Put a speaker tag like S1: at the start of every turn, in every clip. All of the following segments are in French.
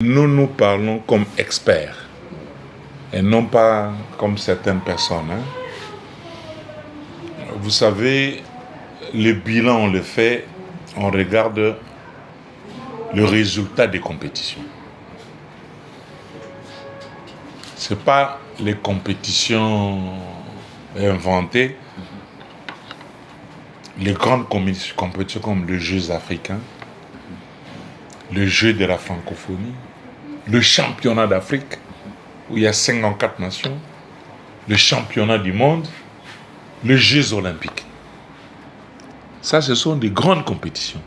S1: Nous parlons comme experts et non pas comme certaines personnes. Vous savez, le bilan, on le fait, on regarde le résultat des compétitions. Ce n'est pas les compétitions inventées, les grandes compétitions comme les Jeux africains, le Jeu de la francophonie, le championnat d'Afrique, où il y a 54 nations, le championnat du monde, les Jeux olympiques. Ça, ce sont des grandes compétitions.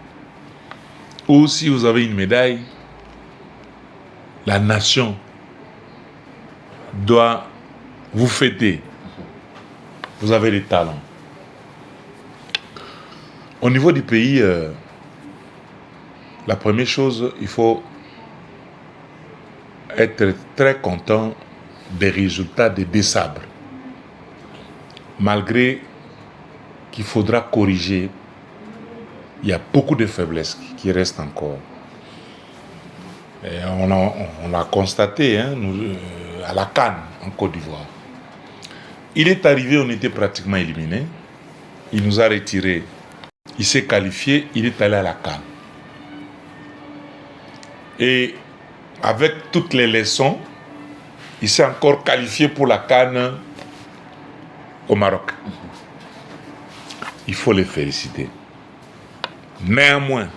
S1: Ou si vous avez une médaille, la nation doit vous fêter. Vous avez des talents. Au niveau du pays, la première chose, il faut être très content des résultats des désabres. Malgré qu'il faudra corriger, il y a beaucoup de faiblesses qui restent encore. Et on l'a constaté à la CAN en Côte d'Ivoire. Il est arrivé, on était pratiquement éliminé. Il nous a retirés. Il s'est qualifié, il est allé à la CAN. Et avec toutes les leçons, il s'est encore qualifié pour la CAN au Maroc. Il faut les féliciter. Néanmoins,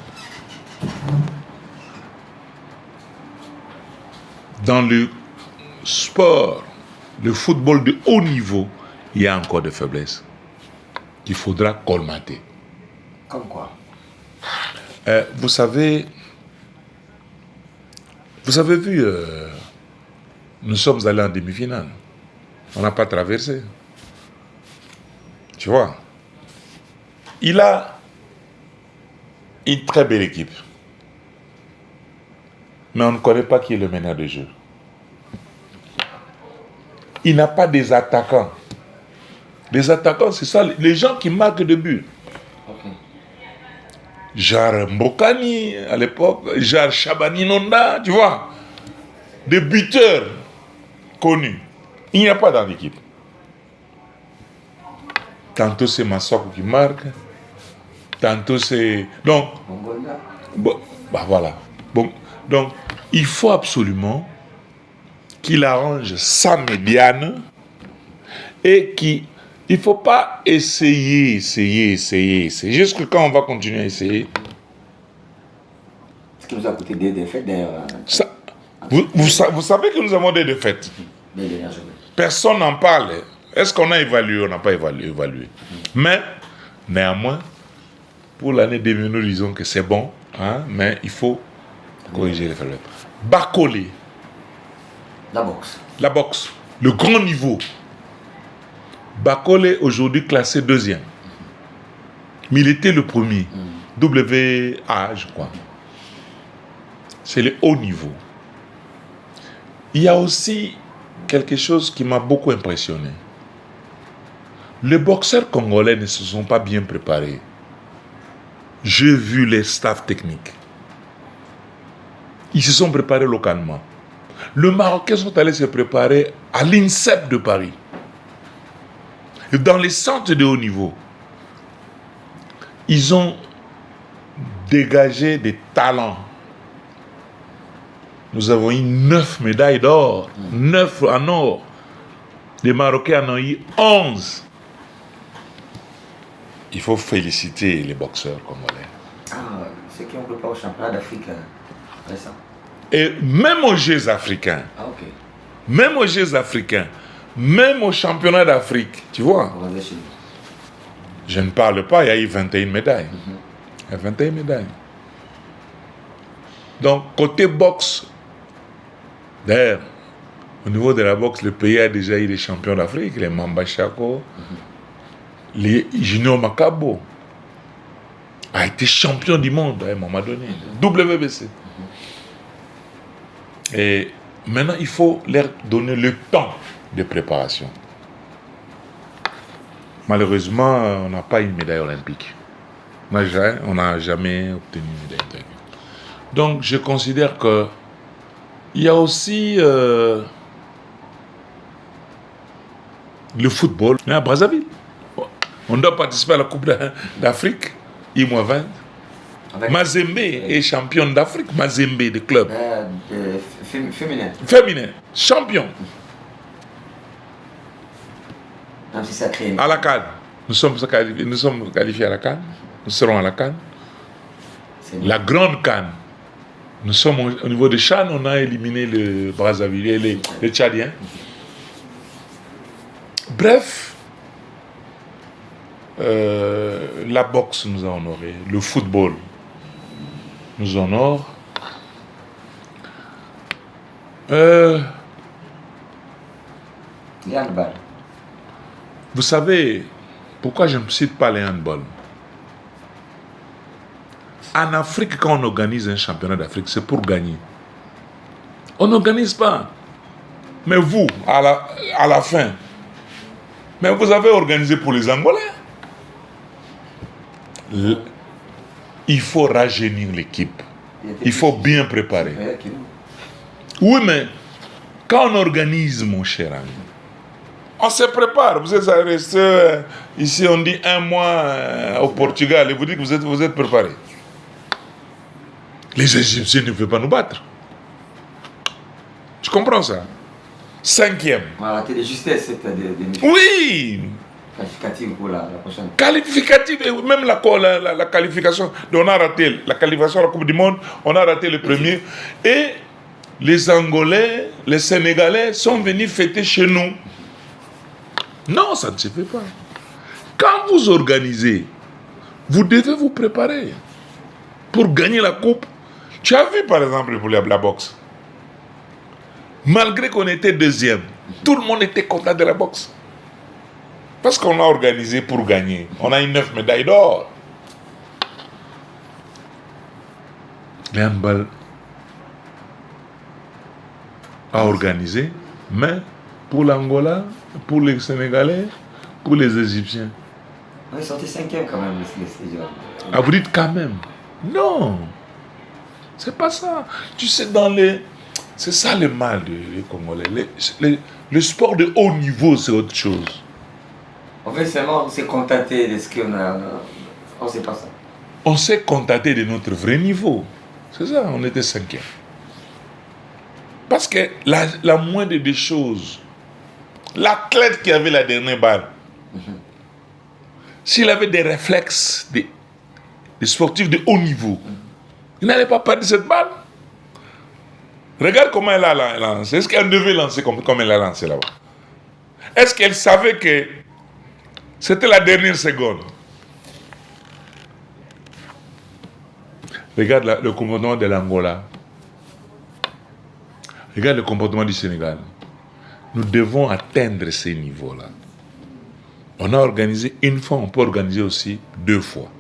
S1: dans le sport, le football de haut niveau, il y a encore des faiblesses qu'il faudra colmater.
S2: Comme quoi?
S1: Vous avez vu, nous sommes allés en demi-finale. On n'a pas traversé. Tu vois? Il a une très belle équipe. Mais on ne connaît pas qui est le meneur de jeu. Il n'a pas des attaquants. Les attaquants, c'est ça, les gens qui marquent de buts.
S2: Okay.
S1: Genre Mbokani à l'époque, genre Shabani Nonda, tu vois. Des buteurs connus. Il n'y a pas dans l'équipe. Tantôt c'est Massoko qui marque, tantôt c'est... Donc, voilà. Bon, donc, il faut absolument qu'il arrange sa médiane et qu'il ne faut pas essayer. Jusque quand on va continuer à essayer.
S2: Ce qui nous a coûté des défaites d'ailleurs.
S1: Vous savez que nous avons des défaites. Personne n'en parle. Est-ce qu'on a évalué? On n'a pas évalué. Mais, néanmoins, pour l'année 2000, nous disons que c'est bon, mais il faut corriger les faiblesses. Bakolé. La boxe. Le grand niveau. Bakolé, aujourd'hui classé 2e. Mais il était le premier. WA, je crois. C'est le haut niveau. Il y a aussi quelque chose qui m'a beaucoup impressionné. Les boxeurs congolais ne se sont pas bien préparés. J'ai vu les staffs techniques. Ils se sont préparés localement. Les Marocains sont allés se préparer à l'INSEP de Paris. Et dans les centres de haut niveau, ils ont dégagé des talents. Nous avons eu 9 médailles d'or, 9 en or. Les Marocains en ont eu 11. Il faut féliciter les boxeurs congolais.
S2: Ceux qui ont préparé au championnat d'Afrique récent.
S1: Et même aux Jeux africains.
S2: Ok.
S1: Même aux Jeux africains. Même au championnat d'Afrique. Tu vois? Je ne parle pas, il y a eu 21 médailles. Il y a 21 médailles. Donc, côté boxe, d'ailleurs, au niveau de la boxe, le pays a déjà eu des champions d'Afrique, les Mamba Chako, les Junior Makabo a été champion du monde à un moment donné, WBC. Et maintenant, il faut leur donner le temps de préparation. Malheureusement, on n'a pas une médaille olympique. On n'a jamais obtenu une médaille olympique. Donc, je considère que Il y a aussi le football. À Brazzaville, on doit participer à la Coupe d'Afrique, I-20. Mazembe est championne d'Afrique, Mazembe de club.
S2: Féminin.
S1: Féminin, champion.
S2: Même si ça crée
S1: À la CAN. Nous sommes qualifiés à la CAN. Nous serons à la CAN. La grande CAN. Nous sommes au niveau de Chan, on a éliminé le Brazzaville et les Tchadiens. Bref, la boxe nous a honorés, le football nous honore.
S2: le handball.
S1: Vous savez pourquoi je ne cite pas les handball? En Afrique, quand on organise un championnat d'Afrique, c'est pour gagner. On n'organise pas. Mais vous, à la fin, mais vous avez organisé pour les Angolais. Il faut rajeunir l'équipe. Il faut bien préparer. Oui, mais quand on organise, mon cher ami, on se prépare. Vous êtes resté ici, on dit 1 mois au Portugal, et vous dites que vous êtes préparé. Les Égyptiens ne peuvent pas nous battre. Tu comprends ça? 5e.
S2: On va rater de justesse cette
S1: Oui.
S2: qualificative pour la prochaine.
S1: Qualificative, et même la qualification. On a raté la qualification à la Coupe du Monde, on a raté le premier. Et les Angolais, les Sénégalais sont venus fêter chez nous. Non, ça ne se fait pas. Quand vous organisez, vous devez vous préparer pour gagner la coupe. Tu as vu par exemple pour la boxe. Malgré qu'on était 2e, tout le monde était content de la boxe. Parce qu'on a organisé pour gagner. On a eu 9 médailles d'or. Le handball a organisé, mais pour l'Angola, pour les Sénégalais, pour les Égyptiens.
S2: On est sorti 5e quand même, les
S1: Ah, vous dites quand même. Non. C'est pas ça. Tu sais, c'est ça le mal des Congolais. Le sport de haut niveau, c'est autre chose.
S2: En fait, seulement, on s'est contenté de ce qu'on a. On sait pas ça.
S1: On s'est contenté de notre vrai niveau. C'est ça, on était 5e. Parce que la moindre des choses, l'athlète qui avait la dernière balle, s'il avait des réflexes, des sportifs de haut niveau, il n'allait pas perdre cette balle. Regarde comment elle a lancé. Est-ce qu'elle devait lancer comme elle a lancé là-bas? Est-ce qu'elle savait que c'était la dernière seconde? Regarde le comportement de l'Angola. Regarde le comportement du Sénégal. Nous devons atteindre ces niveaux-là. On a organisé une fois, on peut organiser aussi 2 fois.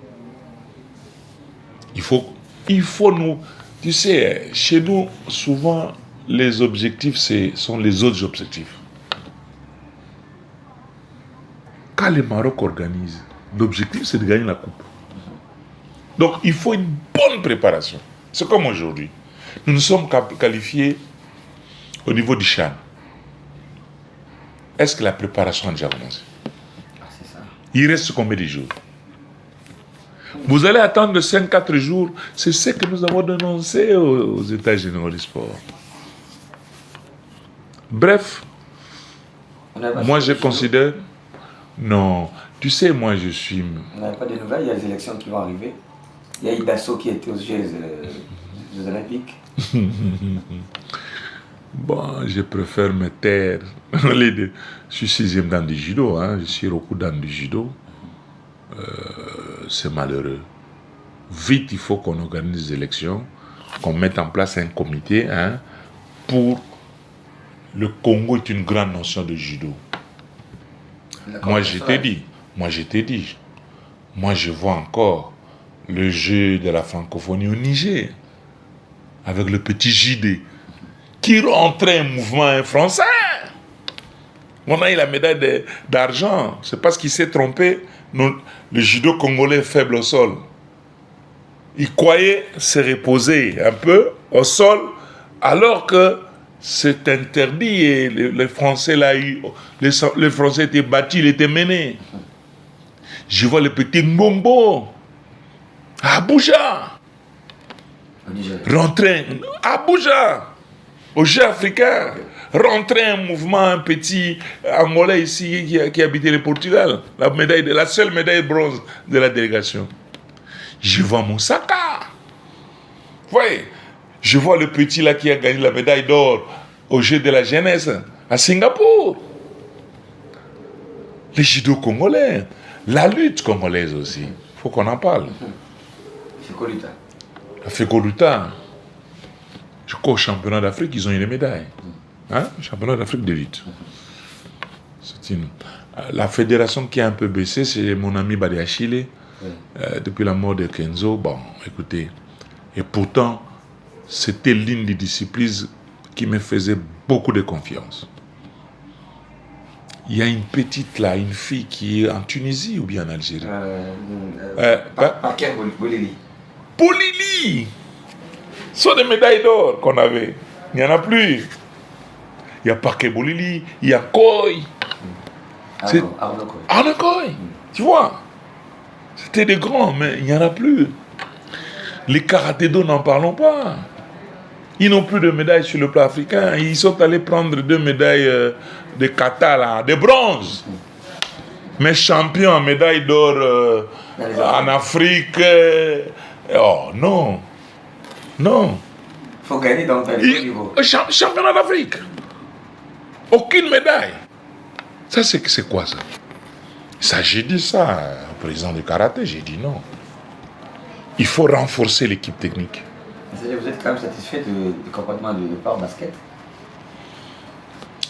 S1: Il faut nous... Tu sais, chez nous, souvent, les objectifs, sont les autres objectifs. Quand le Maroc organise, l'objectif, c'est de gagner la coupe. Donc, il faut une bonne préparation. C'est comme aujourd'hui. Nous nous sommes qualifiés au niveau du Chan. Est-ce que la préparation a déjà commencé?
S2: C'est ça.
S1: Il reste combien de jours? Vous allez attendre 5-4 jours. C'est ce que nous avons dénoncé aux États généraux du sport. Bref, moi je considère... Non, tu sais, moi je suis...
S2: On n'avait pas de nouvelles, il y a les élections qui vont arriver. Il y a Idasso qui était aux Jeux Olympiques.
S1: Bon, je préfère me taire. Je suis 6e dan du judo, hein. Je suis Roku dan du judo. C'est malheureux. Vite, il faut qu'on organise des élections, qu'on mette en place un comité, hein, pour... Le Congo est une grande notion de judo. Moi, je t'ai dit. Moi, je vois encore le jeu de la francophonie au Niger, avec le petit JD, qui rentrait un mouvement français. On a eu la médaille d'argent. C'est parce qu'il s'est trompé. Le judo congolais est faible au sol. Il croyait se reposer un peu au sol Alors que c'est interdit et les Français là, les Français étaient battus, ils étaient menés. Je vois le petit Mbombo à Abuja rentrer à Abuja, au jeu africain, rentrer un mouvement, un petit Angolais ici qui habitait le Portugal, la seule médaille de bronze de la délégation. Je vois Moussaka. Vous voyez, je vois le petit là qui a gagné la médaille d'or au jeu de la jeunesse à Singapour. Les judo congolais, la lutte congolaise aussi, il faut qu'on en parle. La Fécoluta, je crois au championnat d'Afrique, ils ont eu les médailles. Hein? Championnat d'Afrique de lutte. La fédération qui a un peu baissé, c'est mon ami Badiachile. Depuis la mort de Kenzo, bon, écoutez, et pourtant, c'était l'une des disciplines qui me faisait beaucoup de confiance. Il y a une petite là, une fille qui est en Tunisie ou bien en Algérie.
S2: Parker Bolili.
S1: Bolili! Ce sont des médailles d'or qu'on avait. Il n'y en a plus. Il y a Parker Bolili, il y a Koy. Arnaud Koy. Tu vois? C'était des grands, mais il n'y en a plus. Les karatédo, n'en parlons pas. Ils n'ont plus de médailles sur le plan africain. Ils sont allés prendre 2 médailles de kata, là, de bronze. Mais champions en médaille d'or en Afrique. Oh non. Non.
S2: Il faut gagner dans tous les niveaux.
S1: Championnat d'Afrique. Aucune médaille. Ça, c'est quoi ça? Ça, j'ai dit ça au président du karaté, j'ai dit non. Il faut renforcer l'équipe technique.
S2: Vous êtes quand même satisfait du comportement du Port Basket?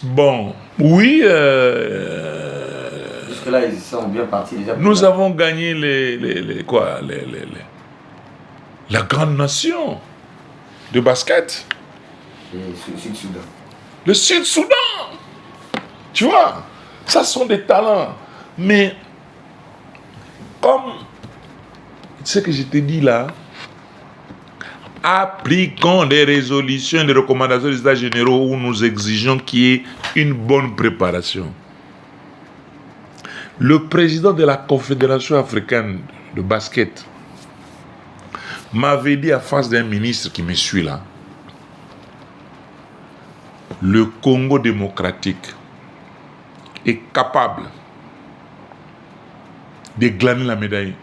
S1: Bon, oui.
S2: Jusque-là, ils sont bien partis déjà.
S1: Nous avons gagné la grande nation de basket.
S2: Et le Sud-Soudan.
S1: Le Sud-Soudan. Tu vois, ça sont des talents. Mais, comme ce que je te dis là, appliquons des résolutions, des recommandations des États généraux où nous exigeons qu'il y ait une bonne préparation. Le président de la Confédération africaine de basket m'avait dit à face d'un ministre qui me suit là, le Congo démocratique est capable de glaner la médaille,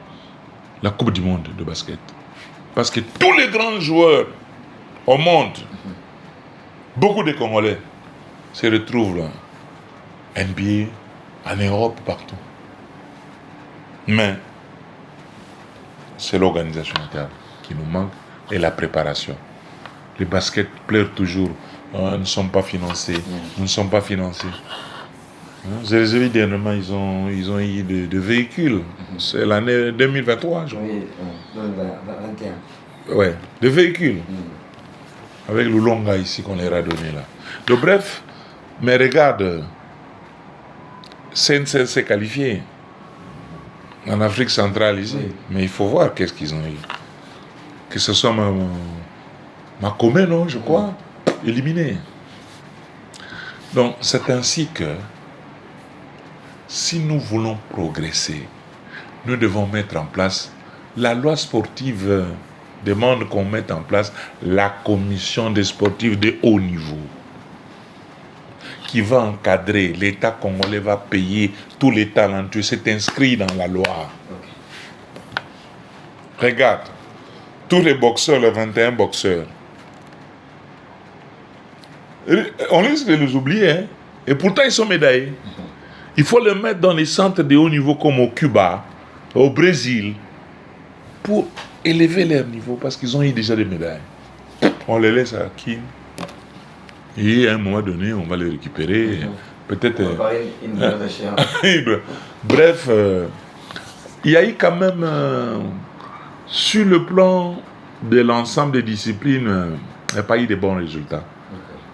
S1: la Coupe du Monde de basket. Parce que tous les grands joueurs au monde, beaucoup de Congolais, se retrouvent là, NBA, en Europe, partout. Mais c'est l'organisation interne qui nous manque et la préparation. Les baskets pleurent toujours. Nous ne sommes pas financés. Nous ne sommes pas financés. Je les ai vus dernièrement, ils ont eu des véhicules. C'est l'année 2023, je crois.
S2: Oui, 2021.
S1: Ouais, des véhicules. Avec le Longa ici qu'on leur a donné là. Donc bref, mais regarde, CNC s'est qualifié en Afrique centrale ici. Oui. Mais il faut voir qu'est-ce qu'ils ont eu. Que ce soit ma commune, non, je crois, éliminé. Donc c'est ainsi que si nous voulons progresser, nous devons mettre en place la loi sportive demande qu'on mette en place la commission des sportifs de haut niveau qui va encadrer, l'État congolais va payer tous les talentueux, c'est inscrit dans la loi. Regarde, tous les boxeurs, les 21 boxeurs, on risque de les oublier, hein? Et pourtant ils sont médaillés. Il faut les mettre dans les centres de haut niveau comme au Cuba, au Brésil, pour élever leur niveau parce qu'ils ont eu déjà des médailles. On les laisse à qui? Et à un moment donné, on va les récupérer. Peut-être. Bref, il y a eu quand même, sur le plan de l'ensemble des disciplines, il n'y a pas eu de bons résultats.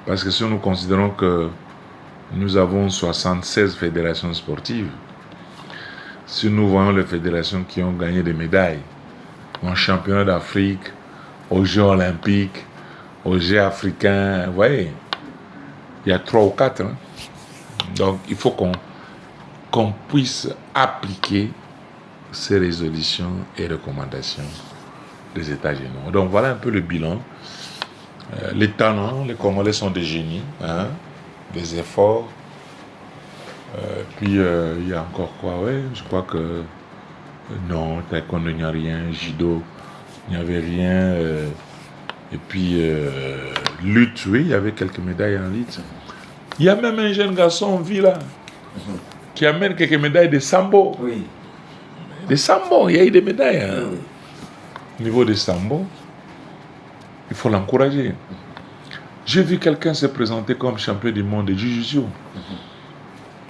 S1: Parce que si nous considérons que nous avons 76 fédérations sportives, si nous voyons les fédérations qui ont gagné des médailles en championnat d'Afrique, aux Jeux olympiques, aux Jeux africains, vous voyez, il y a 3 ou 4. Hein. Donc, il faut qu'on puisse appliquer ces résolutions et recommandations des États généraux. Donc, voilà un peu le bilan. Les talents, les Congolais sont des génies, hein, des efforts. Puis, il y a encore quoi, ouais, je crois que non, taekwondo, il n'y a rien, judo, il n'y avait rien. Et puis, lutte, oui, il y avait quelques médailles en lutte. Il y a même un jeune garçon en ville là, qui amène quelques médailles de sambo.
S2: Oui.
S1: De sambo, il y a eu des médailles. Hein.
S2: Oui.
S1: Au niveau de sambo, il faut l'encourager. J'ai vu quelqu'un se présenter comme champion du monde de Jiu-Jitsu.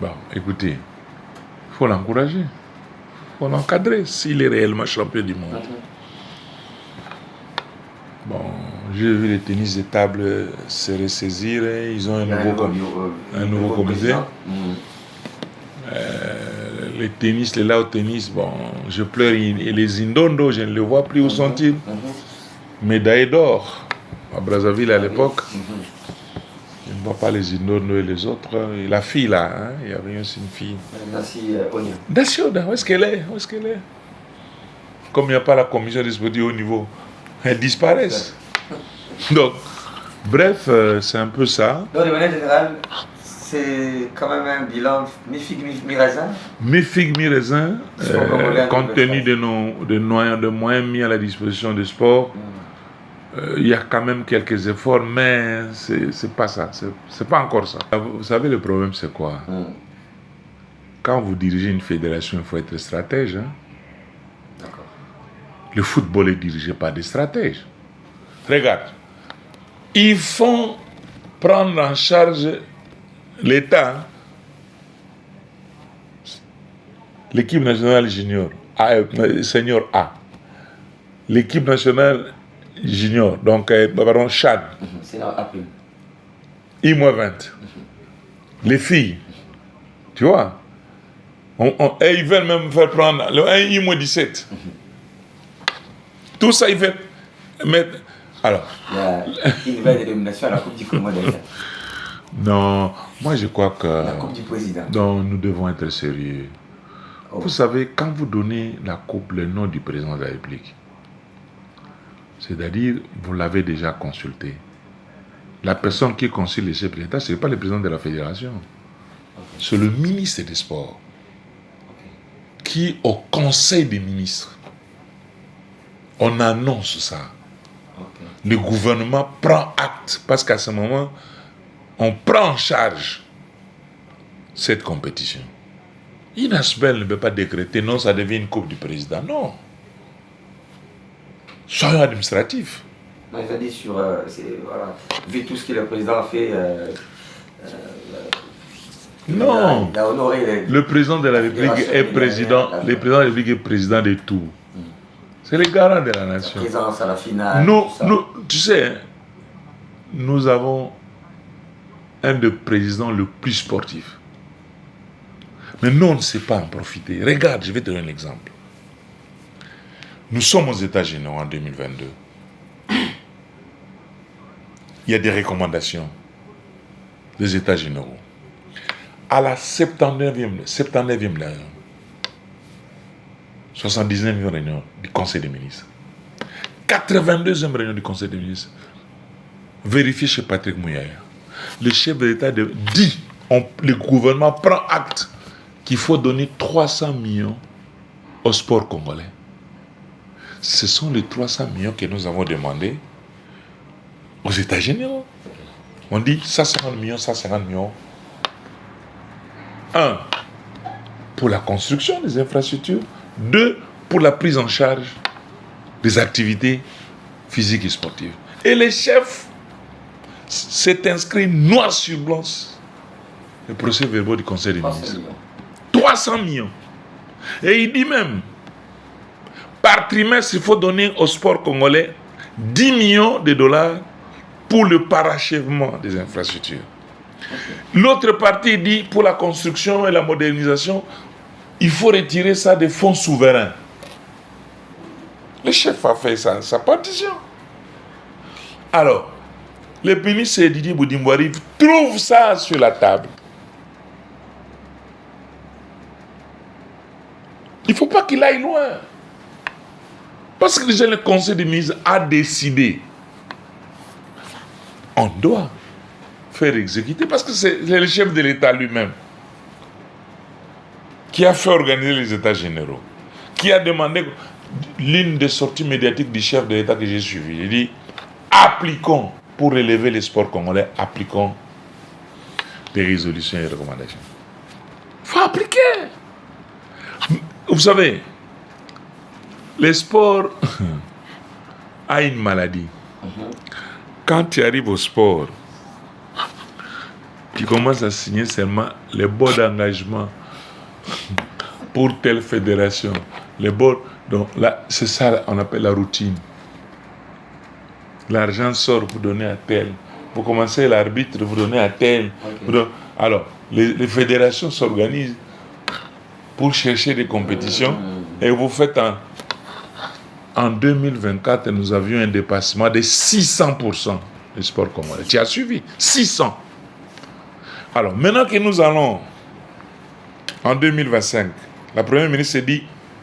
S1: Bon, écoutez, il faut l'encourager. Il faut l'encadrer s'il est réellement champion du monde. Bon, j'ai vu les tennis de table se ressaisir. Ils ont un nouveau comité. Les tennis, les lao tennis, bon, je pleure. Et les Indondo, je ne les vois plus. Où sont-ils? Médaille d'or à Brazzaville à l'époque. Je ne vois pas les Indondo et les autres. Et la fille là, hein, il y avait aussi une fille. Dacia Oda, où est-ce qu'elle est? Où est-ce qu'elle est? Comme il n'y a pas la commission des sportifs au niveau, elles disparaissent. Donc, bref, c'est un peu ça.
S2: Donc, de manière générale, c'est quand même un bilan mi-figue, mi-raisin.
S1: Mi-figue, mi-raisin, compte tenu de moyens mis à la disposition du sport. Il y a quand même quelques efforts, mais c'est pas ça, c'est pas encore ça. Vous savez, le problème, c'est quoi? Quand vous dirigez une fédération, il faut être stratège. Hein? Le football est dirigé par des stratèges. Regarde, ils font prendre en charge l'État, l'équipe nationale junior, senior A, l'équipe nationale junior, donc pardon, Chad, I-20, les filles, tu vois, et ils veulent même faire prendre le 1 I-17. Tout ça, ils veulent mettre. Alors.
S2: Il y a une nouvelle dénomination à la Coupe du Commandant.
S1: Non, moi je crois que.
S2: La Coupe du Président.
S1: Donc nous devons être sérieux. Vous savez, quand vous donnez la coupe, le nom du président de la République, c'est-à-dire, vous l'avez déjà consulté. La personne qui consulte les chefs de l'État, ce n'est pas le président de la fédération. C'est le ministre des Sports qui, au Conseil des ministres, on annonce ça. Le gouvernement prend acte, parce qu'à ce moment, on prend en charge cette compétition. INASBEL ne peut pas décréter, non, ça devient une coupe du président. Non. Soyons administratifs.
S2: Non, ils ont dit sur, voilà, vu tout ce que le président a fait,
S1: non.
S2: Il a honoré
S1: le président de la République est président. Le président de la République est président de tout. C'est le garant de la nation.
S2: La présence à la finale.
S1: Tu sais, nous avons un des présidents le plus sportif. Mais nous, on ne sait pas en profiter. Regarde, je vais te donner un exemple. Nous sommes aux États-Unis en 2022. Il y a des recommandations des États généraux. À la 79e réunion, 79e réunion du Conseil des ministres, 82e réunion du Conseil des ministres, vérifiez chez Patrick Mouyaya. Le chef de l'État dit, le gouvernement prend acte qu'il faut donner 300 millions au sport congolais. Ce sont les 300 millions que nous avons demandé aux États généraux. On dit 150 millions, 150 millions. 1, pour la construction des infrastructures. 2, pour la prise en charge des activités physiques et sportives. Et les chefs s'est inscrit noir sur blanc le procès-verbal du Conseil des ministres. 300 millions. Et il dit même, par trimestre, il faut donner au sport congolais 10 millions de dollars pour le parachèvement des infrastructures. L'autre partie dit, pour la construction et la modernisation, il faut retirer ça des fonds souverains. Le chef a fait ça, sa partition. Alors, Le ministre Didier Boudimboari trouve ça sur la table. Il ne faut pas qu'il aille loin. Parce que déjà le conseil des ministres a décidé. On doit faire exécuter parce que c'est le chef de l'État lui-même qui a fait organiser les États généraux, qui a demandé l'une des sorties médiatiques du chef de l'État que j'ai suivi. Il dit, appliquons, pour relever les sports congolais, appliquons des résolutions et recommandations. Il faut appliquer. Vous savez, le sport a une maladie. Quand tu arrives au sport, tu commences à signer seulement les bons d'engagement pour telle fédération. Les bons, donc là, c'est ça qu'on appelle la routine. L'argent sort pour donner à tel. Vous commencez l'arbitre, vous donnez à tel. Okay. Alors, les fédérations s'organisent pour chercher des compétitions et vous faites en 2024, nous avions un dépassement de 600% du sport congolais. Tu as suivi 600. Alors, maintenant que nous allons en 2025, la première ministre s'est dit,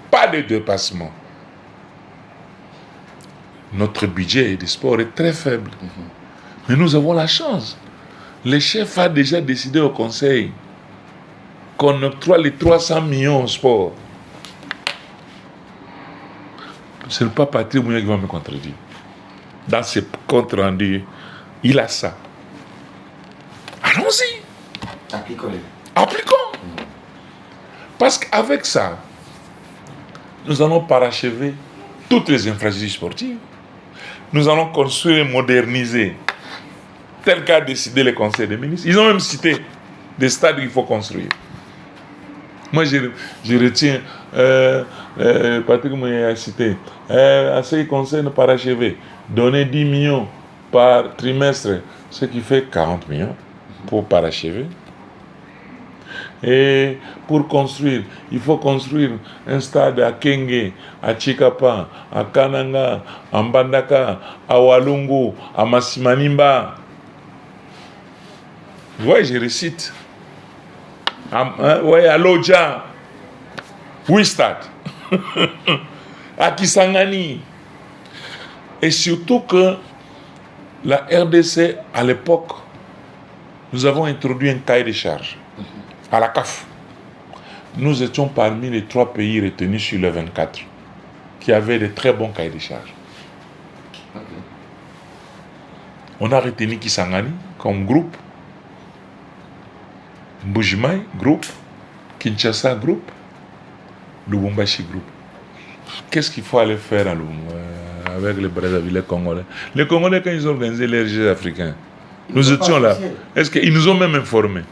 S1: pas de dépassement. Notre budget du sport est très faible. Mais nous avons la chance. Le chef a déjà décidé au conseil qu'on octroie les 300 millions au sport. Ce n'est pas Patrick Mouya qui va me contredire. Dans ses comptes rendus, il a ça. Allons-y. Appliquons. Parce qu'avec ça, nous allons parachever toutes les infrastructures sportives. Nous allons construire et moderniser tel qu'a décidé le Conseil des ministres. Ils ont même cité des stades qu'il faut construire. Moi, je retiens, Patrick Mouya a cité, à ce qui concerne parachever, donner 10 millions par trimestre, ce qui fait 40 millions pour parachever. Et pour construire, il faut construire un stade à Kenge, à Chikapa, à Kananga, à Mbandaka, à Walungu, à Masimanimba. Vous voyez, je récite. À Lodja. 8 stades. À Kisangani. Et surtout que la RDC, à l'époque, nous avons introduit un cahier de charges. À la CAF, nous étions parmi les 3 pays retenus sur les 24 qui avaient de très bons cahiers de charges. Okay. On a retenu Kisangani comme groupe, Mbujimai groupe, Kinshasa groupe, Lubumbashi groupe. Qu'est-ce qu'il faut aller faire avec les Brazzaville congolais? Les Congolais, quand ils ont organisé les Jeux africains, nous étions là. Est-ce qu'ils nous ont même informés?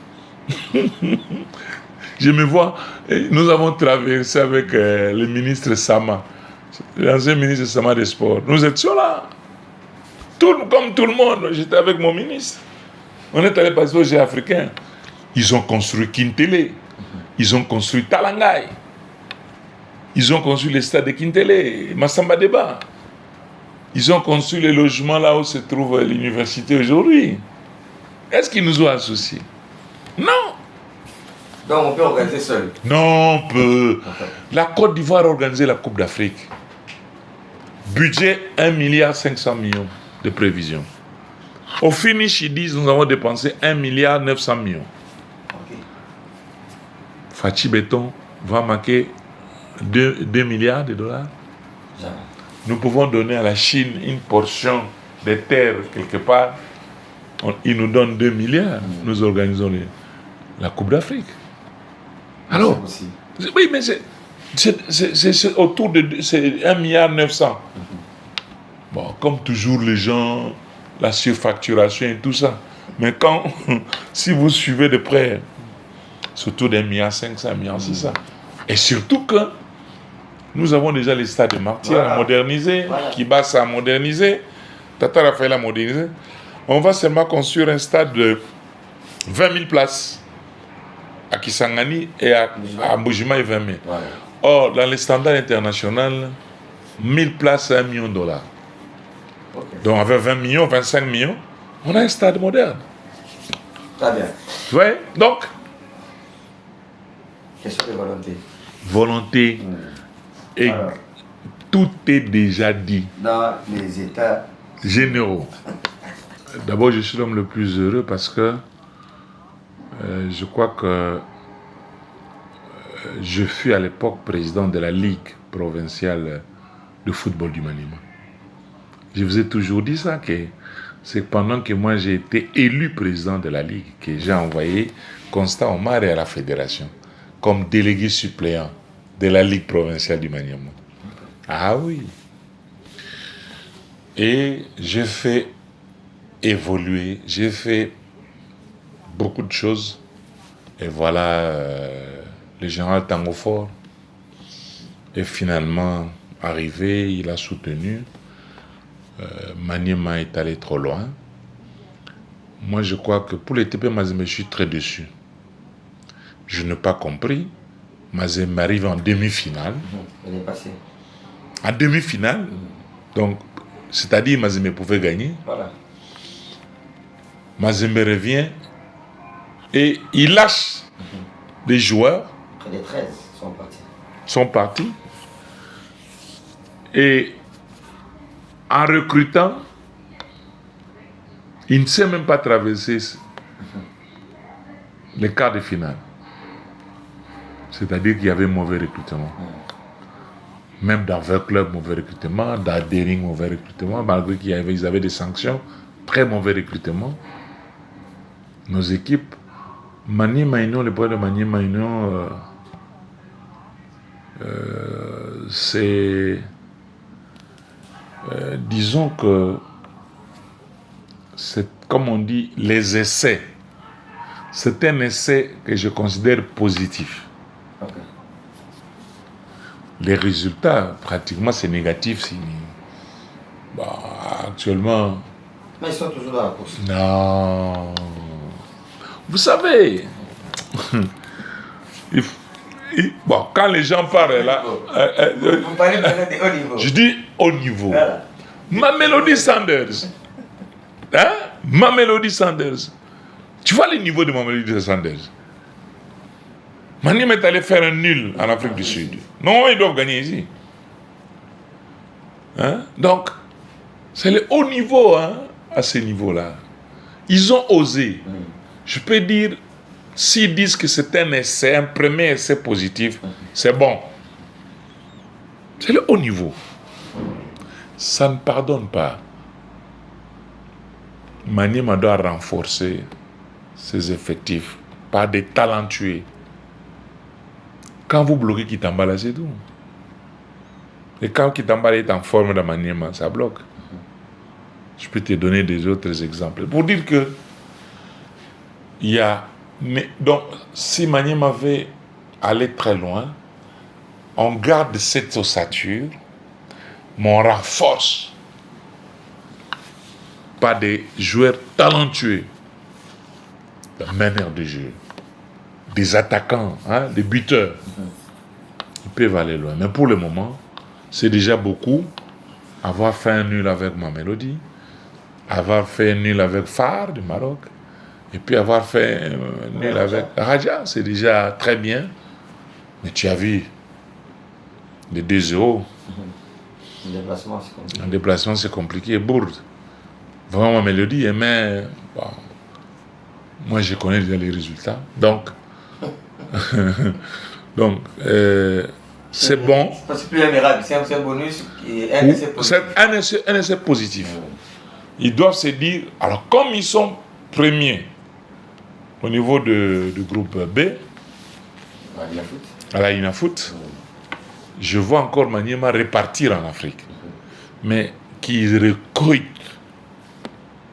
S1: Je me vois, nous avons traversé avec le ministre Sama, l'ancien ministre Sama des Sports. Nous étions là, comme tout le monde. J'étais avec mon ministre. On est allé passer aux Jeux africains. Ils ont construit Kintele, ils ont construit Talangai, ils ont construit le stade de Kintele, Massamba Deba. Ils ont construit les logements là où se trouve l'université aujourd'hui. Est-ce qu'ils nous ont associés? Non.
S2: Donc on peut organiser seul?
S1: Non, on peut. La Côte d'Ivoire a organisé la Coupe d'Afrique. Budget 1,5 milliard de prévisions. Au finish, ils disent nous avons dépensé 1,9 milliard. Okay. Fachi Béton va manquer 2 milliards de dollars. Jamais. Nous pouvons donner à la Chine une portion de terre quelque part. Ils nous donnent 2 milliards. Nous organisons la Coupe d'Afrique. Alors, oui, mais c'est autour de 1,9 milliard. Bon, comme toujours, les gens, la surfacturation et tout ça. Mais quand, si vous suivez de près, c'est autour d'1,5 milliard, 1,6 milliard. Et surtout que nous avons déjà les stades de Martyrs à moderniser, Kibasa à moderniser, Tata Raphaël à moderniser. On va seulement construire un stade de 20 000 places à Kisangani et à Mbujima et 20 000. Ouais. Or, dans les standards internationaux, 1000 places à $1 million. Okay. Donc, avec 20 millions, 25 millions, On a un stade moderne.
S2: Très bien.
S1: Oui, donc.
S2: Question de volonté.
S1: Volonté. Et
S2: Alors,
S1: tout est déjà dit.
S2: dans les États
S1: Généraux. D'abord, je suis l'homme le plus heureux parce que je crois que je fus à l'époque président de la Ligue provinciale de football du Maniema. Je vous ai toujours dit ça, que c'est pendant que moi j'ai été élu président de la Ligue que j'ai envoyé Constant Omar à la fédération comme délégué suppléant de la Ligue provinciale du Maniema. Ah oui. Et j'ai fait évoluer, j'ai fait beaucoup de choses. Et voilà, le général Tangofor est finalement arrivé, il a soutenu. Maniema est allé trop loin. Moi, je crois que pour les TP Mazembe, je suis très déçu. Je n'ai pas compris. Mazembe arrive en demi-finale.
S2: Elle est passée.
S1: En demi-finale, donc, c'est-à-dire Mazembe pouvait gagner.
S2: Voilà.
S1: Mazembe revient et il lâche les joueurs.
S2: Près des 13
S1: sont partis. Et en recrutant, il ne sait même pas traverser les quarts de finale. C'est-à-dire qu'il y avait mauvais recrutement. Même dans Vert Club, mauvais recrutement, dans Dering, mauvais recrutement, malgré qu'ils avaient des sanctions, très mauvais recrutement. Nos équipes, Maniema Union, le problème de Maniema Union, c'est... disons que c'est, comme on dit, les essais. C'est un essai que je considère positif.
S2: Okay.
S1: Les résultats, pratiquement, c'est négatif. Bon, actuellement...
S2: Mais ils sont toujours dans la course.
S1: Non. Vous savez, bon, quand les gens parlent là...
S2: Vous parlez peut-être de haut niveau.
S1: Je dis haut niveau.
S2: Voilà.
S1: Mamelody Sanders. Hein? Mamelody Sanders. Tu vois le niveau de Mamelody Sanders? Maniema est allé faire un nul en Afrique du Sud. Non, ils doivent gagner ici. Hein? Donc, c'est le haut niveau, hein, à ce niveau-là. Ils ont osé. Je peux dire, s'ils disent que c'est un essai, un premier essai positif, c'est bon. C'est le haut niveau. Ça ne pardonne pas. Maniema doit renforcer ses effectifs par des talentueux. Quand vous bloquez Kitambala, c'est tout. Et quand Kitambala est en forme de Maniema, ça bloque. Je peux te donner des autres exemples. Pour dire que il y a... Mais, donc, si Maniema veut aller très loin, on garde cette ossature, mais on renforce par des joueurs talentueux, des meneurs de jeu, des attaquants, hein, des buteurs. Ils peuvent aller loin. Mais pour le moment, c'est déjà beaucoup. Avoir fait un nul avec Mamelody, avoir fait un nul avec Phare du Maroc, et puis avoir fait un nul avec Raja, c'est déjà très bien. Mais tu as vu, les 2-0. En déplacement, c'est compliqué. Bourde. Vraiment, Mamelody, mais bon, moi, je connais déjà les résultats. Donc, c'est bon.
S2: C'est plus un miracle, c'est un bonus et un essai positif.
S1: C'est un essai positif. Ils doivent se dire, alors comme ils sont premiers au niveau du groupe B, à la Inafoot, je vois encore Maniema repartir en Afrique. Mais qu'ils recrutent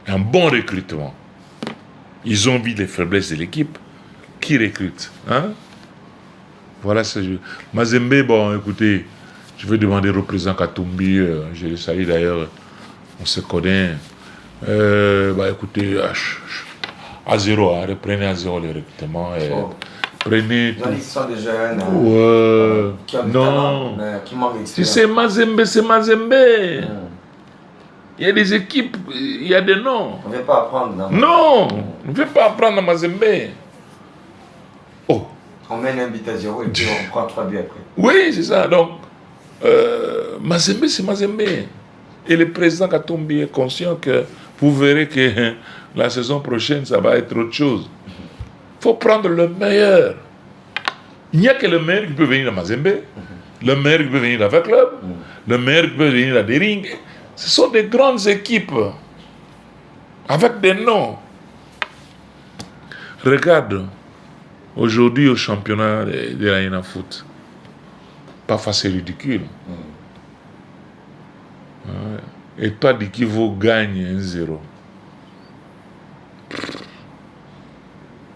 S1: un bon recrutement. Ils ont vu les faiblesses de l'équipe. Qui recrute, hein? Voilà ce jeu. Mazembe, bon, écoutez, je vais demander au président Katumbi, je le salue d'ailleurs, on se connaît. Écoutez, à zéro, hein, reprenez à zéro le recrutement. Prenez tout.
S2: Ils sont des jeunes qui ont du
S1: non.
S2: talent, mais qui manquent d'expérience.
S1: Si c'est Mazembe, c'est Mazembe. Il y a des équipes, il y a des noms.
S2: On ne veut pas apprendre.
S1: Non, on ne veut pas apprendre à Mazembe. Oh.
S2: On mène un but à 0 et puis on prend 3 buts après.
S1: Oui, c'est ça. Donc, Mazembe, c'est Mazembe. Et le président Katumbi est conscient que vous verrez que la saison prochaine, ça va être autre chose. Il faut prendre le meilleur. Il n'y a que le meilleur qui peut venir à Mazembe, le meilleur qui peut venir avec club, le meilleur qui peut venir à Dering. Ce sont des grandes équipes avec des noms. Regarde, aujourd'hui au championnat de la Yéna Foot, parfois c'est ridicule. Et toi, Dikivo gagne 1-0.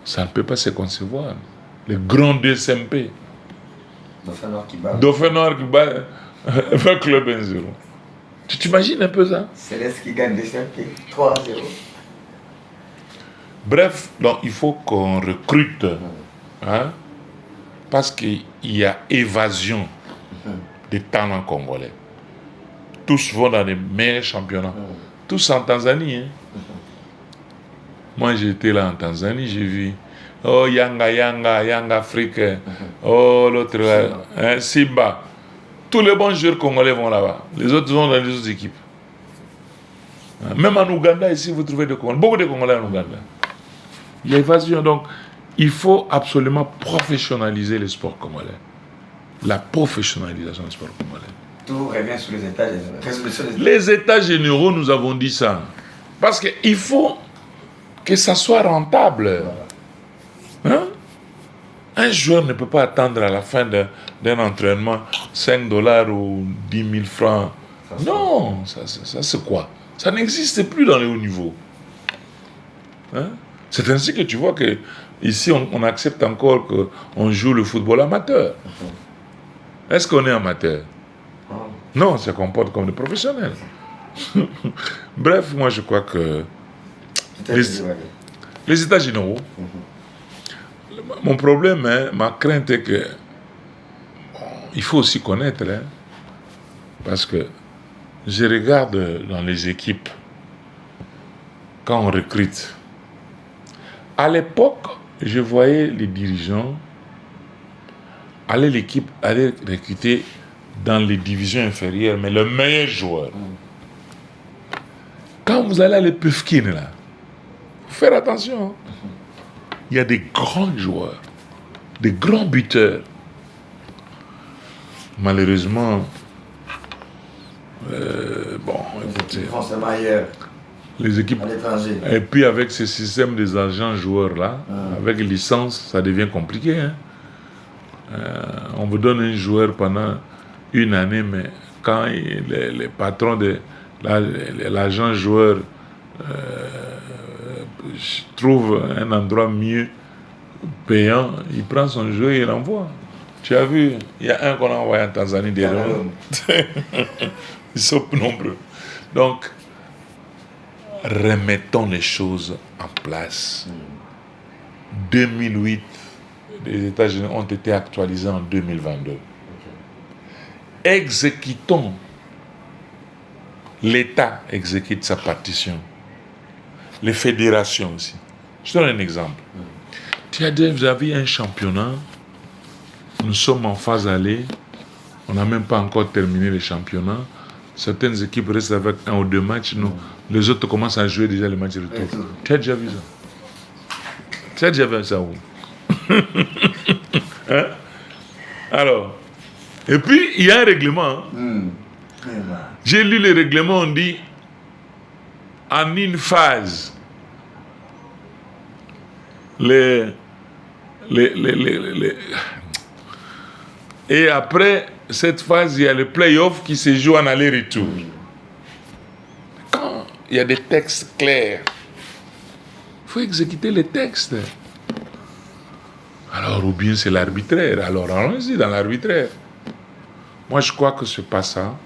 S1: Ça ne peut pas se concevoir. Le grand DSMP.
S2: Dauphin Noir qui bat.
S1: Dauphin Noir qui bat le club 1-0. Tu t'imagines un peu ça?
S2: Céleste qui gagne DSMP 3-0.
S1: Bref, donc il faut qu'on recrute. Hein, parce qu'il y a évasion des talents congolais. Tous vont dans les meilleurs championnats. Tous en Tanzanie. Hein. Moi, j'étais là en Tanzanie, j'ai vu. Oh, Yanga Afrique. Oh, l'autre, hein, Simba. Tous les bons joueurs congolais vont là-bas. Les autres vont dans les autres équipes. Même en Ouganda, ici, vous trouvez des Congolais. Beaucoup de Congolais en Ouganda. Il y a évasion. Donc, il faut absolument professionnaliser le sport congolais. La professionnalisation du sport congolais.
S2: Tout revient sur les états généraux.
S1: Les états généraux, nous avons dit ça. Parce qu'il faut que ça soit rentable. Hein? Un joueur ne peut pas attendre à la fin d'un entraînement 5 $ ou 10 000 francs. Non, ça c'est quoi? Ça n'existe plus dans les hauts niveaux. Hein? C'est ainsi que tu vois que ici on accepte encore qu'on joue le football amateur. Est-ce qu'on est amateur? Non, on se comporte comme des professionnels. Bref, moi je crois que les états généraux, mon problème, hein, ma crainte est que il faut aussi connaître, hein, parce que je regarde dans les équipes quand on recrute. À l'époque, je voyais les dirigeants aller recruter dans les divisions inférieures, mais le meilleur joueur. Quand vous allez à l'Epufkin, là, faut faire attention. Hein. Il y a des grands joueurs, des grands buteurs. Malheureusement, bon, écoutez, les équipes
S2: à l'étranger.
S1: Et puis avec ce système des agents joueurs là, avec licence, ça devient compliqué. Hein. On vous donne un joueur pendant une année, mais quand les patrons de l'agent joueur trouve un endroit mieux payant, il prend son joueur et il l'envoie. Tu as vu, il y a un qu'on a envoyé en Tanzanie derrière. Ils sont nombreux. Donc, remettons les choses en place. 2008, les États-Unis ont été actualisés en 2022. Exécutons. L'État exécute sa partition. Les fédérations aussi. Je te donne un exemple. Tu as dit, vous avez un championnat, nous sommes en phase aller, on n'a même pas encore terminé le championnat. Certaines équipes restent avec 1 ou 2 matchs, nous, les autres commencent à jouer déjà les matchs de retour. Tu as déjà vu ça? Tu as déjà vu ça où? Hein? Alors, et puis il y a un règlement. J'ai lu le règlement, on dit en une phase, et après cette phase, il y a le play-off qui se joue en aller-retour. Quand il y a des textes clairs, il faut exécuter les textes. Alors, ou bien c'est l'arbitraire. Alors, allons-y dans l'arbitraire. Moi, je crois que ce n'est pas ça.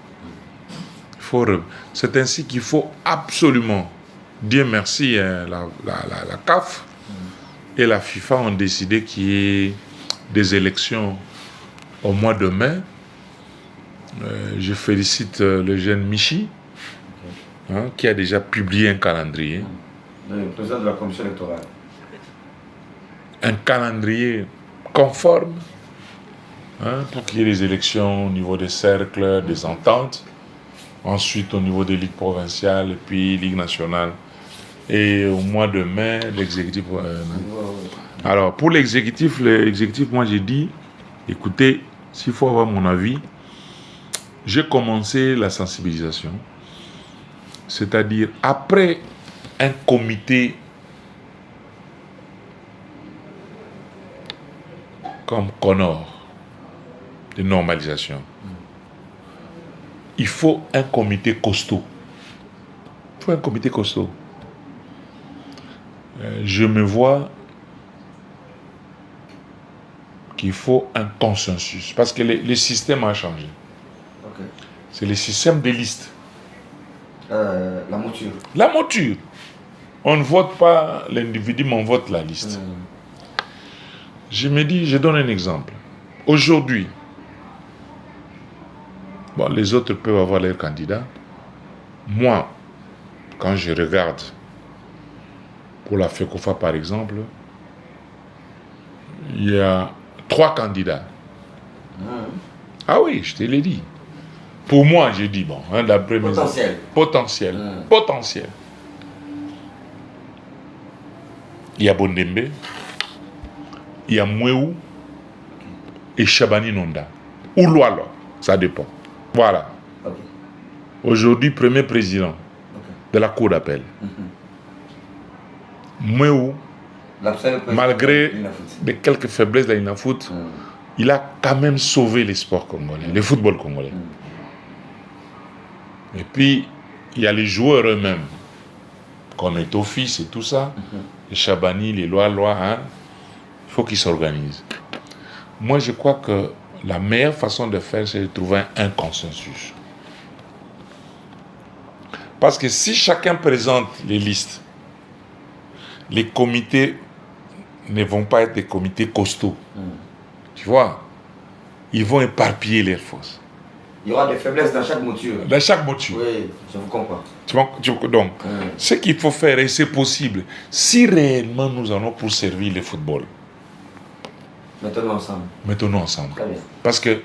S1: C'est ainsi qu'il faut absolument, Dieu merci, hein, la CAF et la FIFA ont décidé qu'il y ait des élections au mois de mai. Je félicite le jeune Michi hein, qui a déjà publié un calendrier.
S2: Le président de la commission électorale.
S1: Un calendrier conforme, hein, pour qu'il y ait des élections au niveau des cercles, des ententes, ensuite au niveau des ligues provinciales, et puis Ligue nationale. Et au mois de mai, l'exécutif... Alors, pour l'exécutif, moi j'ai dit, écoutez, s'il faut avoir mon avis, j'ai commencé la sensibilisation. C'est-à-dire, après un comité comme Connor de normalisation, il faut un comité costaud. Il faut un comité costaud. Je me vois qu'il faut un consensus. Parce que le système a changé.
S2: Okay.
S1: C'est le système des listes.
S2: La mouture.
S1: La mouture. On ne vote pas l'individu, mais on vote la liste. Je me dis, je donne un exemple. Aujourd'hui, bon, les autres peuvent avoir leurs candidats. Moi, quand je regarde, pour la FECOFA par exemple, il y a 3 candidats. Ah oui, je te l'ai dit. Pour moi, j'ai dit, bon, hein, d'après mes... Potentiel. Potentiel. Il y a Bondembe, il y a Mouéou et Chabani Nonda. Ou Loalo, ça dépend. Voilà. Okay. Aujourd'hui, premier président de la Cour d'appel. Mouéou, malgré quelques faiblesses de l'INAFOOT, il a quand même sauvé les sports congolais, le football congolais. Et puis, il y a les joueurs eux-mêmes, comme Etofis et tout ça, les Chabani, les lois, hein, il faut qu'ils s'organisent. Moi, je crois que la meilleure façon de faire, c'est de trouver un consensus. Parce que si chacun présente les listes, les comités ne vont pas être des comités costauds. Tu vois, ils vont éparpiller les forces.
S2: Il y aura des faiblesses dans chaque mouture.
S1: Dans chaque mouture.
S2: Oui, je vous comprends.
S1: Donc, ce qu'il faut faire, et c'est possible, si réellement nous allons pour servir le football,
S2: mettons-nous ensemble.
S1: Mettons-nous ensemble.
S2: Très bien.
S1: Parce qu'il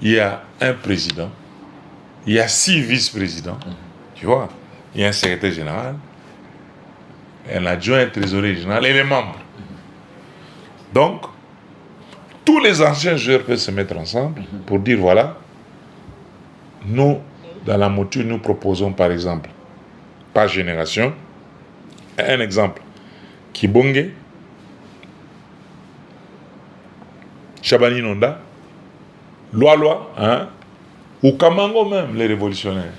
S1: y a un président, il y a 6 vice-présidents, tu vois, il y a un secrétaire général, un adjoint, un trésorier général et les membres. Donc, tous les anciens joueurs peuvent se mettre ensemble pour dire, voilà, nous, dans la mouture, nous proposons par exemple, par génération, un exemple, Kibonge, Chabani Nonda, Loa, hein, ou Kamango même, les révolutionnaires.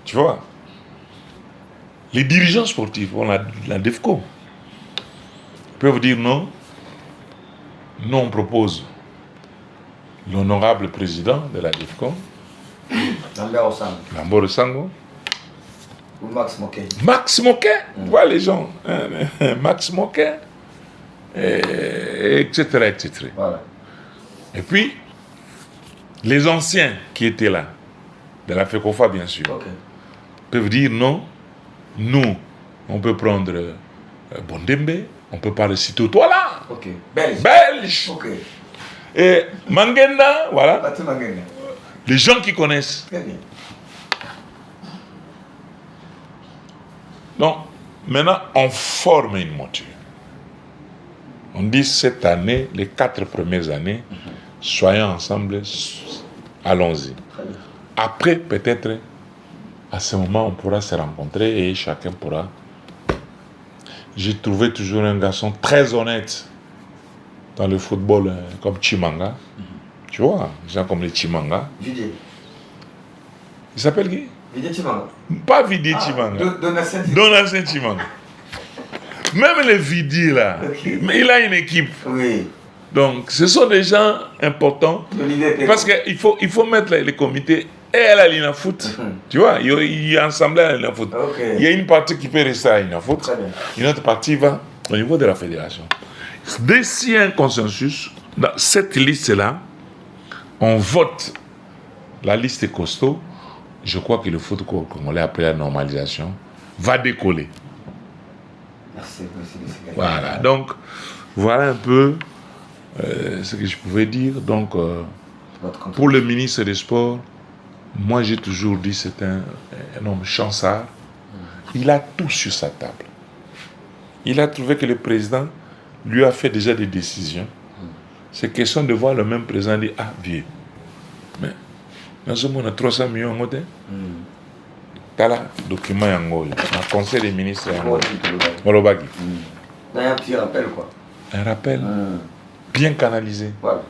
S1: Tu vois, les dirigeants sportifs, on a la DEFCO, peuvent dire non. Nous, on propose l'honorable président de la DEFCO, Lambert Sango,
S2: ou Max Moquet.
S1: Max Moquet, voilà les gens, hein, Max Moquet, etc., etc.
S2: Voilà.
S1: Et puis, les anciens qui étaient là, de la FECOFA bien sûr, peuvent dire non, nous, on peut prendre Bondembe, on peut parler Sito Toala, Belge. Et Mangenda, voilà. Les gens qui connaissent.
S2: Très bien.
S1: Donc, maintenant, on forme une mouture. On dit cette année, les 4 premières années, soyons ensemble, allons-y. Après, peut-être, à ce moment, on pourra se rencontrer et chacun pourra. J'ai trouvé toujours un garçon très honnête dans le football, comme Chimanga. Tu vois, des gens comme les Chimanga.
S2: Vidier.
S1: Il s'appelle qui?
S2: Vidier Chimanga.
S1: Pas Vidier Chimanga. Donatien Chimanga. Même le Vidier là, mais il a une équipe.
S2: Oui.
S1: Donc, ce sont des gens importants. Parce qu'il faut mettre les comités et à la l'INAFOOT. Tu vois, il y a ensemble à la l'INAFOOT. Il y a une partie qui peut rester à l'INAFOOT. Une autre partie va au niveau de la fédération. Dès s'il y a un consensus, dans cette liste-là, on vote la liste costaud je crois que le football congolais, après la normalisation, va décoller.
S2: Merci, monsieur.
S1: Voilà, donc, voilà un peu ce que je pouvais dire. Donc, pour le ministre des Sports, moi j'ai toujours dit c'est un homme chancard. Il a tout sur sa table. Il a trouvé que le président lui a fait déjà des décisions. C'est question de voir le même président dire ah vieux. Mais dans ce monde, on a 300 millions en côté. T'as là, document yango. Un conseil des ministres yango. Molobagi.
S2: Un petit rappel quoi.
S1: Un rappel bien canalisé.
S2: Voilà.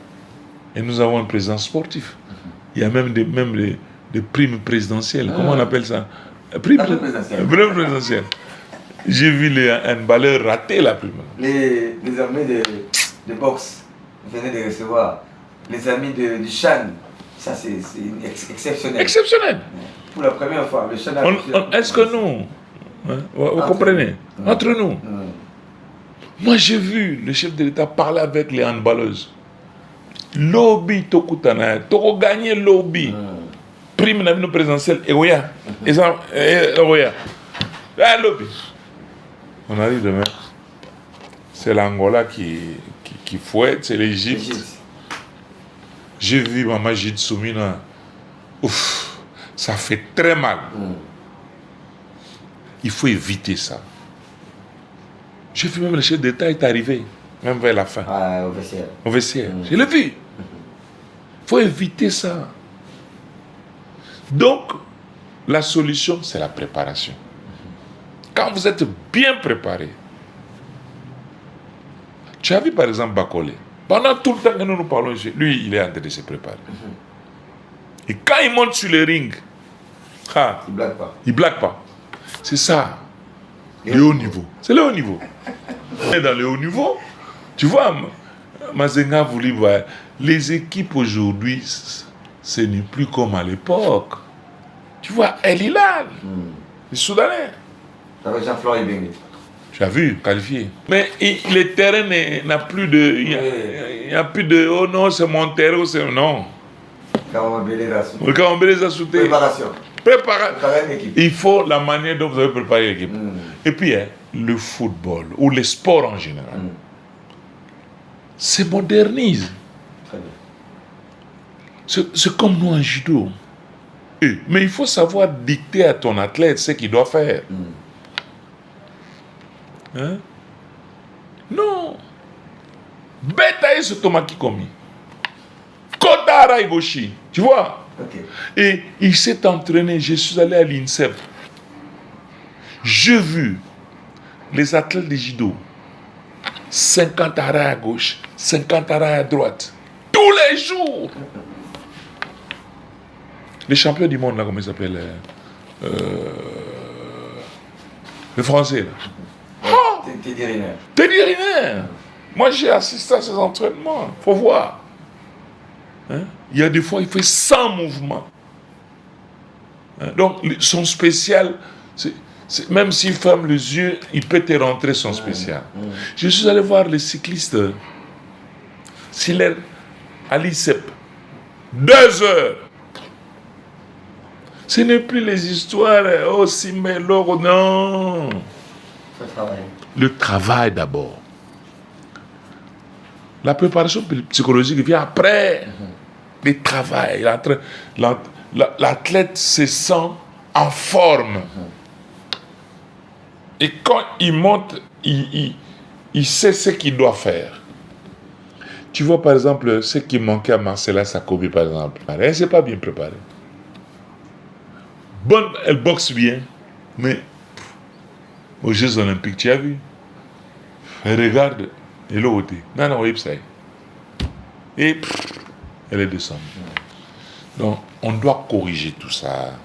S1: Et nous avons un président sportif. Il y a même des primes présidentielles. Comment on appelle ça? Prime présidentielle. J'ai vu un balleur rater la prime.
S2: Les amis de boxe venaient de recevoir. Les amis du Chan. Ça, c'est exceptionnel.
S1: Exceptionnel.
S2: Pour la première fois, le Chan a...
S1: Est-ce que nous, hein, vous comprenez, entre nous, moi j'ai vu le chef de l'État parler avec les handballeuses. Lobby Tokutana, Toko gagné lobby. Prime national présidentielle, Egoya. Egoya. Lobby. On arrive demain. C'est l'Angola qui fouette, c'est l'Égypte. J'ai vu Maman Gide Soumina. Ouf, ça fait très mal. Il faut éviter ça. J'ai vu même le chef d'État est arrivé, même vers la fin.
S2: Ah, au vestiaire.
S1: Au vestiaire. Je l'ai vu. Il faut éviter ça. Donc, la solution, c'est la préparation. Quand vous êtes bien préparé, tu as vu par exemple Bakole. Pendant tout le temps que nous parlons, lui, il est en train de se préparer. Et quand il monte sur le ring,
S2: il ne blague pas.
S1: Il ne blague pas. C'est ça, le haut niveau. C'est le haut niveau. Et dans le haut niveau, tu vois, Mazenga voulait voir, les équipes aujourd'hui, ce n'est plus comme à l'époque. Tu vois, El Hilal, les Soudanais.
S2: Avec Jean-Florent Ibenge.
S1: Tu as vu, qualifié. Mais le terrain n'a plus de... Il n'y a plus de... Oh non, c'est mon terrain, c'est... Non.
S2: Préparation.
S1: Il faut la manière dont vous avez préparé l'équipe. Et puis, le football, ou les sports en général, se modernise.
S2: Très bien.
S1: C'est comme nous en judo. Mais il faut savoir dicter à ton athlète ce qu'il doit faire. Hein? Non. Beta ce tomaki komi. Kodara Igoshi. Tu vois?
S2: Okay.
S1: Et il s'est entraîné. Je suis allé à l'INSEP. J'ai vu les athlètes de judo. 50 arrêts à gauche, 50 arrêts à droite. Tous les jours. Les champions du monde, là, comment ils s'appellent? Le français, là. Teddy Riner. Moi, j'ai assisté à ces entraînements. Il faut voir. Hein? Il y a des fois, il fait 100 mouvements. Hein? Donc, son spécial, même s'il ferme les yeux, il peut te rentrer son spécial. Je suis allé voir les cyclistes. À l'ICEP. 2 heures. Ce n'est plus les histoires, oh Simé, l'or, non. Le travail d'abord. La préparation psychologique vient après. Le travail. L'athlète se sent en forme. Et quand il monte, il sait ce qu'il doit faire. Tu vois par exemple ce qui manquait à Marcella Sakobi par exemple. Elle ne s'est pas bien préparée. Bonne, elle boxe bien, mais aux Jeux Olympiques, tu as vu? Elle regarde, elle est au côté. Non, non, oui, ça y est. Et elle est descendue. Donc, on doit corriger tout ça.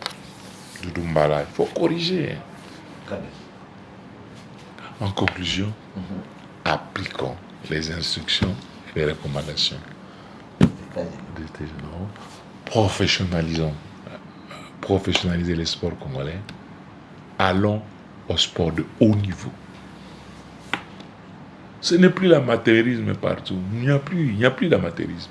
S1: Doudoumbala, il faut corriger. En conclusion, appliquons les instructions et les recommandations des États généraux. Professionnaliser les sports congolais. Allons au sport de haut niveau. Ce n'est plus l'amateurisme partout. Il n'y a plus d'amateurisme.